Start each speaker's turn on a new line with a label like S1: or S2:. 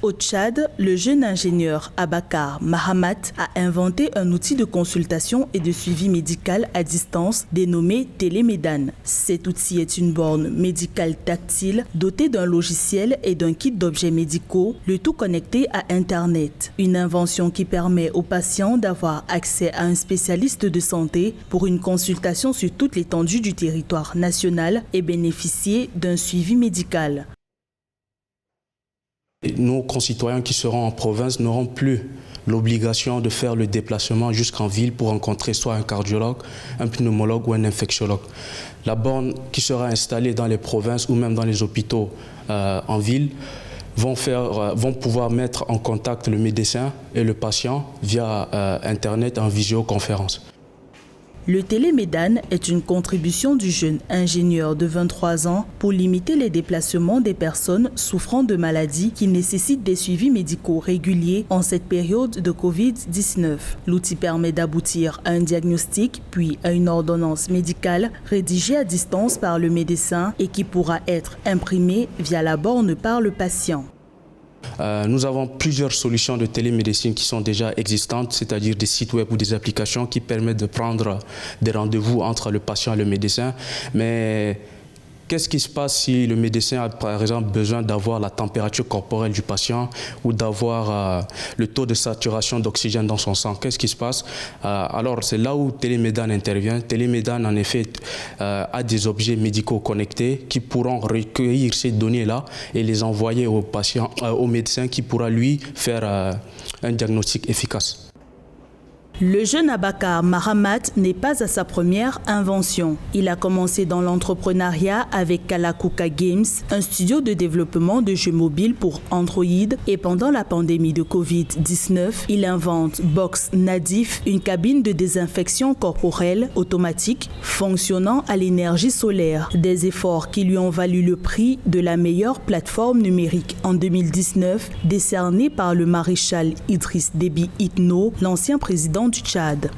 S1: Au Tchad, le jeune ingénieur Abakar Mahamat a inventé un outil de consultation et de suivi médical à distance dénommé Télémédane. Cet outil est une borne médicale tactile dotée d'un logiciel et d'un kit d'objets médicaux, le tout connecté à Internet. Une invention qui permet aux patients d'avoir accès à un spécialiste de santé pour une consultation sur toute l'étendue du territoire national et bénéficier d'un suivi médical.
S2: Nos concitoyens qui seront en province n'auront plus l'obligation de faire le déplacement jusqu'en ville pour rencontrer soit un cardiologue, un pneumologue ou un infectiologue. La borne qui sera installée dans les provinces ou même dans les hôpitaux en ville vont pouvoir mettre en contact le médecin et le patient via Internet en visioconférence.
S1: Le Télémédane est une contribution du jeune ingénieur de 23 ans pour limiter les déplacements des personnes souffrant de maladies qui nécessitent des suivis médicaux réguliers en cette période de Covid-19. L'outil permet d'aboutir à un diagnostic puis à une ordonnance médicale rédigée à distance par le médecin et qui pourra être imprimée via la borne par le patient.
S2: Nous avons plusieurs solutions de télémédecine qui sont déjà existantes, c'est-à-dire des sites web ou des applications qui permettent de prendre des rendez-vous entre le patient et le médecin. Mais qu'est-ce qui se passe si le médecin a par exemple besoin d'avoir la température corporelle du patient ou d'avoir le taux de saturation d'oxygène dans son sang? Qu'est-ce qui se passe? Alors c'est là où Télémédane intervient. Télémédane en effet a des objets médicaux connectés qui pourront recueillir ces données-là et les envoyer au patient, au médecin qui pourra lui faire un diagnostic efficace.
S1: Le jeune Abakar Mahamat n'est pas à sa première invention. Il a commencé dans l'entrepreneuriat avec Kalakuka Games, un studio de développement de jeux mobiles pour Android. Et pendant la pandémie de Covid-19, il invente Box Nadif, une cabine de désinfection corporelle automatique fonctionnant à l'énergie solaire. Des efforts qui lui ont valu le prix de la meilleure plateforme numérique en 2019, décerné par le maréchal Idriss Déby Itno, l'ancien président du Tchad.